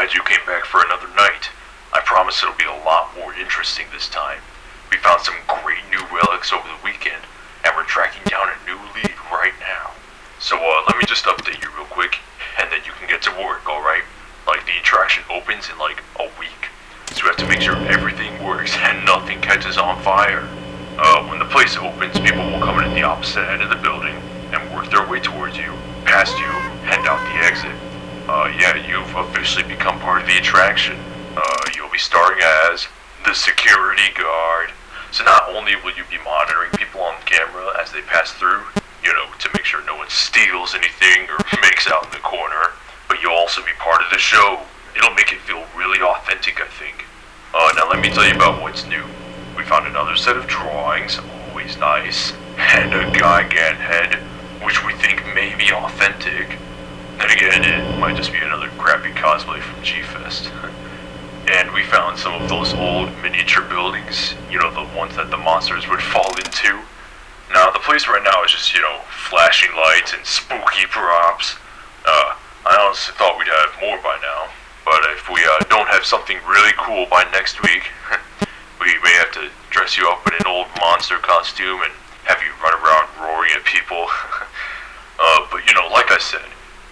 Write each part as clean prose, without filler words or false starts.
glad you came back for another night. I promise it'll be a lot more interesting this time. We found some great new relics over the weekend, and we're tracking down a new lead right now. So let me just update you real quick, and then you can get to work, alright? Like, the attraction opens in like a week, so we have to make sure everything works and nothing catches on fire. When the place opens, people will come in at the opposite end of the building and work their way towards you, past you, and out the exit. Yeah, you've officially become part of the attraction. You'll be starring as the security guard. So not only will you be monitoring people on camera as they pass through, you know, to make sure no one steals anything or makes out in the corner, but you'll also be part of the show. It'll make it feel really authentic, I think. Now let me tell you about what's new. We found another set of drawings, always nice, and a Gigan head, which we think may be authentic. Then again, it might just be another crappy cosplay from G-Fest. And we found some of those old miniature buildings, you know, the ones that the monsters would fall into. Now, the place right now is just, you know, flashing lights and spooky props. I honestly thought we'd have more by now, but if we don't have something really cool by next week, we may have to dress you up in an old monster costume and have you run around roaring at people. But, you know, like I said,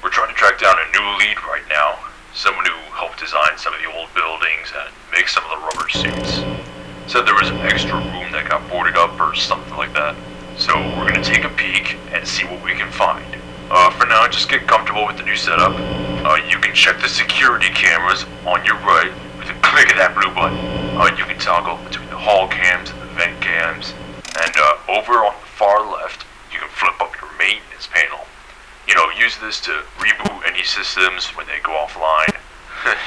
we're trying to track down a new lead right now. Someone who helped design some of the old buildings and make some of the rubber suits. Said there was an extra room that got boarded up or something like that. So we're gonna take a peek and see what we can find. For now, just get comfortable with the new setup. You can check the security cameras on your right with a click of that blue button. You can toggle between the hall cams and the vent cams. And over on the far left, you can flip up your maintenance panel. You know, use this to reboot any systems when they go offline.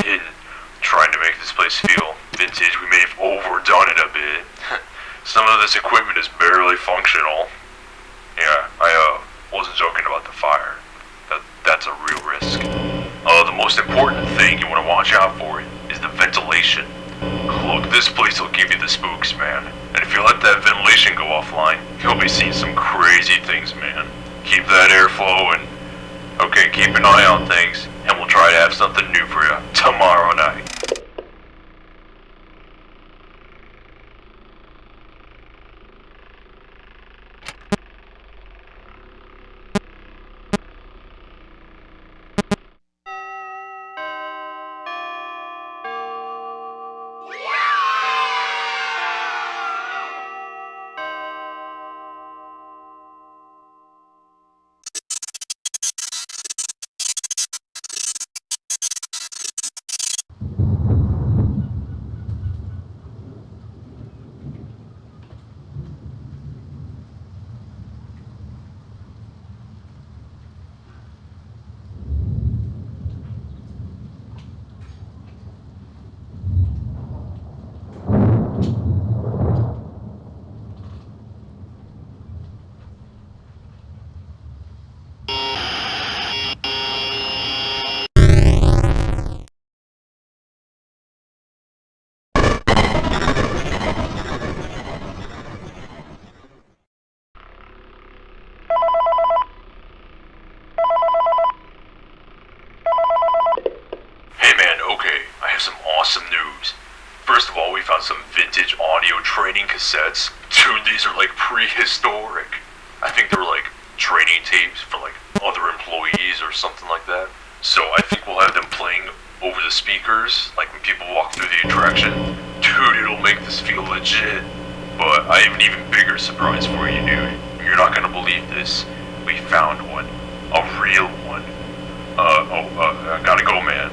In trying to make this place feel vintage, we may have overdone it a bit. Some of this equipment is barely functional. Yeah, I wasn't joking about the fire. That's a real risk. The most important thing you want to watch out for is the ventilation. Look, this place will give you the spooks, man. And if you let that ventilation go offline, you'll be seeing some crazy things, man. Keep that air flowing. Okay, keep an eye on things, and we'll try to have something new for you tomorrow night. Awesome news. First of all, we found some vintage audio training cassettes. Dude, these are like prehistoric. I think they were like training tapes for like other employees or something like that. So I think we'll have them playing over the speakers, like when people walk through the attraction. Dude, it'll make this feel legit. But I have an even bigger surprise for you, dude. You're not gonna believe this. We found one. A real one. I gotta go, man.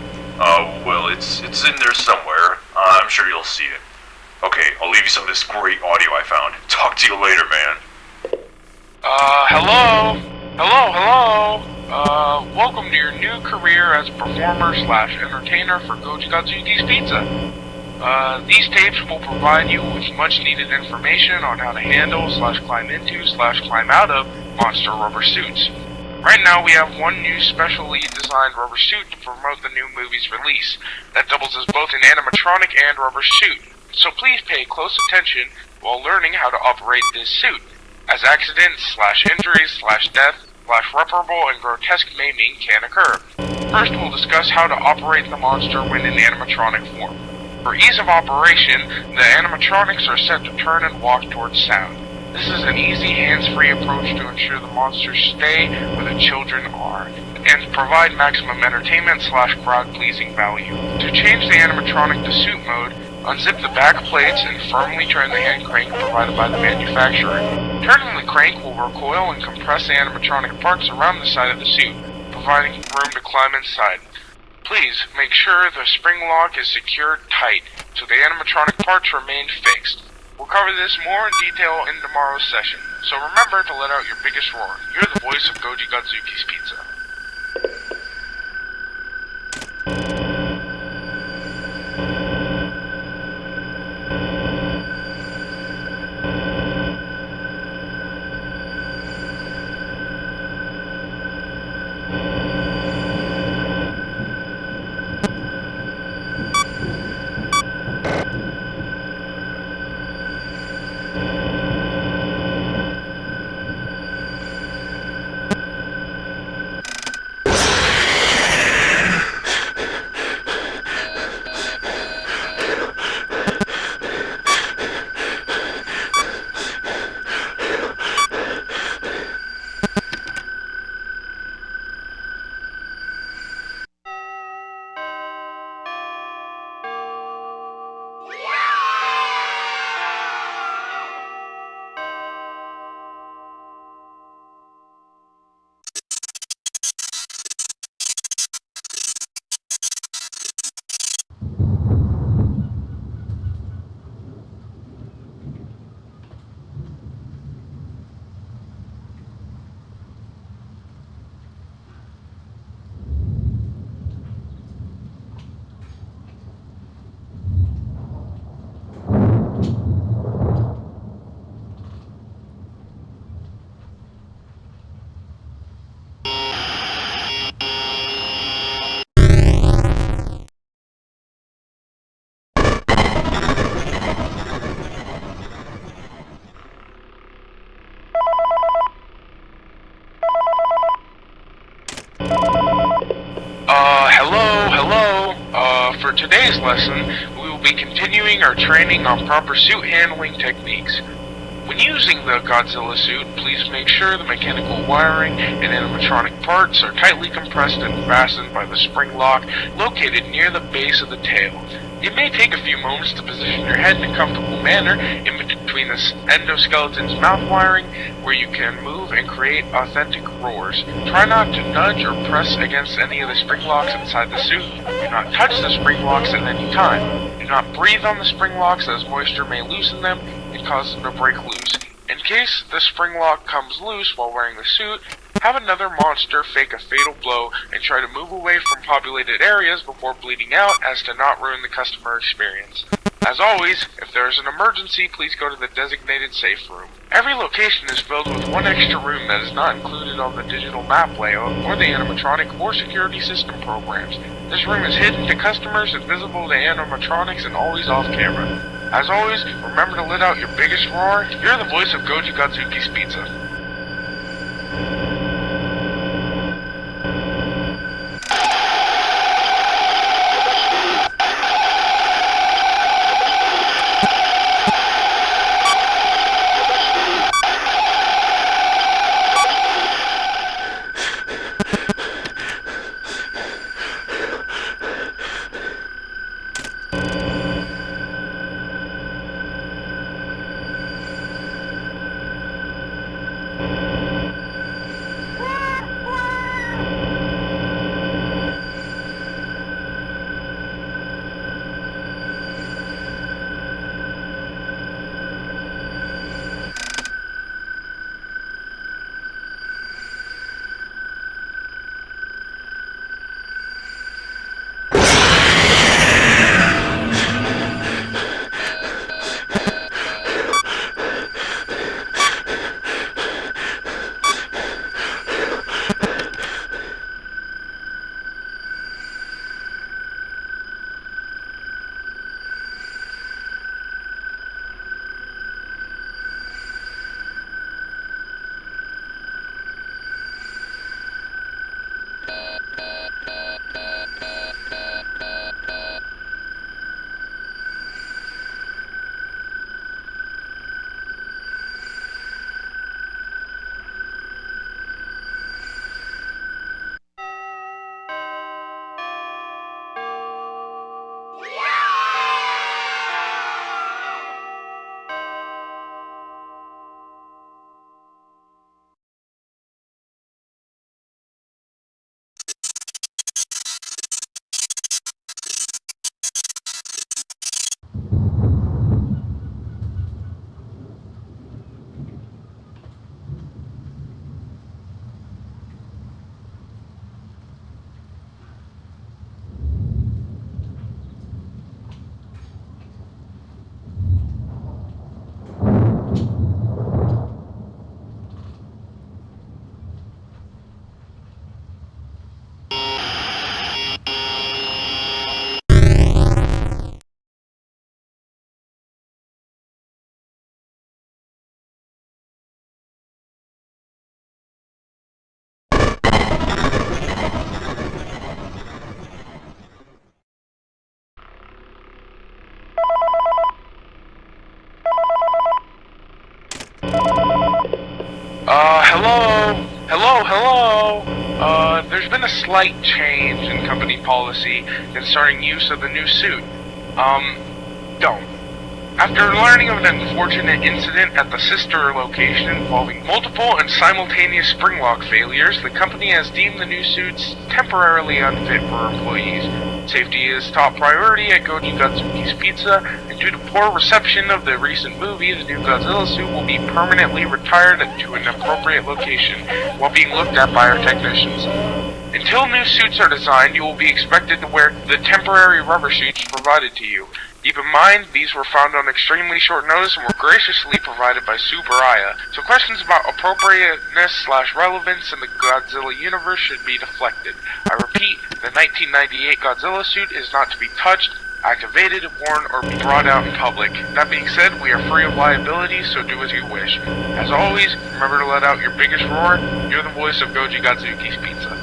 Well, it's in there somewhere. I'm sure you'll see it. Okay, I'll leave you some of this great audio I found. Talk to you later, man. Hello? Welcome to your new career as a performer/entertainer for Godzuki's Pizza. These tapes will provide you with much needed information on how to handle/climb into/climb out of monster rubber suits. Right now we have one new specially designed rubber suit to promote the new movie's release that doubles as both an animatronic and rubber suit. So please pay close attention while learning how to operate this suit, as accidents/injuries/death irreparable and grotesque maiming can occur. First, we'll discuss how to operate the monster when in animatronic form. For ease of operation, the animatronics are set to turn and walk towards sound. This is an easy, hands-free approach to ensure the monsters stay where the children are, and provide maximum entertainment / crowd-pleasing value. To change the animatronic to suit mode, unzip the back plates and firmly turn the hand crank provided by the manufacturer. Turning the crank will recoil and compress the animatronic parts around the side of the suit, providing room to climb inside. Please make sure the spring lock is secured tight, so the animatronic parts remain fixed. We'll cover this more in detail in tomorrow's session, so remember to let out your biggest roar. You're the voice of Goji Godzuki's Pizza. For today's lesson, we will be continuing our training on proper suit handling techniques. When using the Godzilla suit, please make sure the mechanical wiring and animatronic parts are tightly compressed and fastened by the spring lock located near the base of the tail. It may take a few moments to position your head in a comfortable manner in between the endoskeleton's mouth wiring, where you can move and create authentic roars. Try not to nudge or press against any of the spring locks inside the suit. Do not touch the spring locks at any time. Do not breathe on the spring locks, as moisture may loosen them and cause them to break loose. In case the spring lock comes loose while wearing the suit, have another monster fake a fatal blow and try to move away from populated areas before bleeding out, as to not ruin the customer experience. As always, if there is an emergency, please go to the designated safe room. Every location is filled with one extra room that is not included on the digital map layout or the animatronic or security system programs. This room is hidden to customers, invisible to animatronics, and always off camera. As always, remember to let out your biggest roar. You're the voice of Goji Godzuki's Pizza. Hello? Hello? There's been a slight change in company policy concerning use of the new suit. Don't. After learning of an unfortunate incident at the sister location involving multiple and simultaneous spring lock failures, the company has deemed the new suits temporarily unfit for employees. Safety is top priority at Godzuki's Pizza, and due to poor reception of the recent movie, the new Godzilla suit will be permanently retired to an appropriate location while being looked at by our technicians. Until new suits are designed, you will be expected to wear the temporary rubber suits provided to you. Keep in mind, these were found on extremely short notice and were graciously provided by Subaraya, so questions about appropriateness/relevance in the Godzilla universe should be deflected. I repeat, the 1998 Godzilla suit is not to be touched, activated, worn, or brought out in public. That being said, we are free of liability, so do as you wish. As always, remember to let out your biggest roar. You're the voice of Godzuki's Pizza.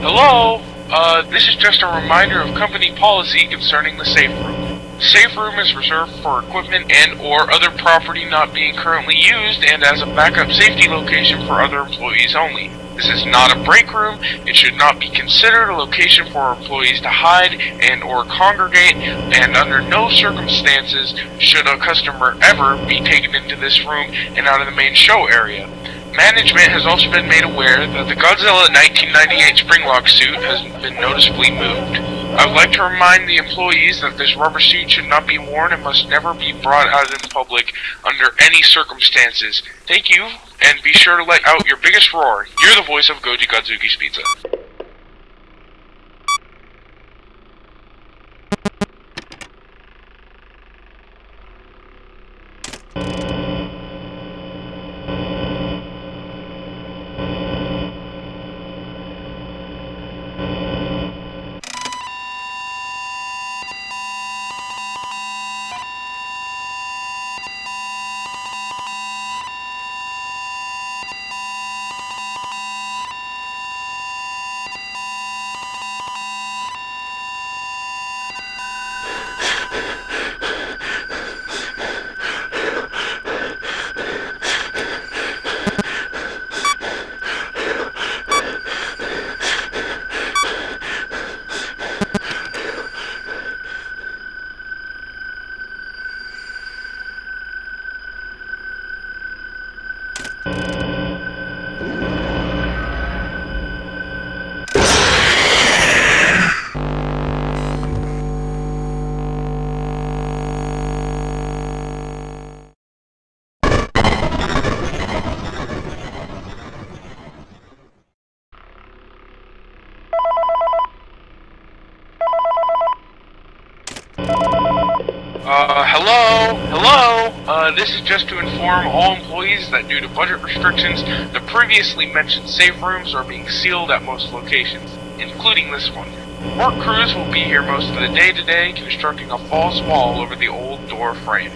Hello? This is just a reminder of company policy concerning the safe room. The safe room is reserved for equipment and or other property not being currently used and as a backup safety location for other employees only. This is not a break room. It should not be considered a location for employees to hide and or congregate, and under no circumstances should a customer ever be taken into this room and out of the main show area. Management has also been made aware that the Godzilla 1998 Springlock suit has been noticeably moved. I would like to remind the employees that this rubber suit should not be worn and must never be brought out in public under any circumstances. Thank you, and be sure to let out your biggest roar. You're the voice of Godzuki's Pizza. Hello? Hello? This is just to inform all employees that due to budget restrictions, the previously mentioned safe rooms are being sealed at most locations, including this one. Work crews will be here most of the day today, constructing a false wall over the old door frame.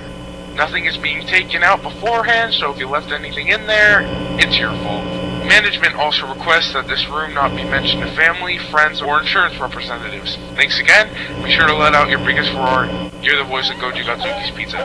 Nothing is being taken out beforehand, so if you left anything in there, it's your fault. Management also requests that this room not be mentioned to family, friends, or insurance representatives. Thanks again. Be sure to let out your biggest roar. You're the voice of Goji Godzuki's Pizza.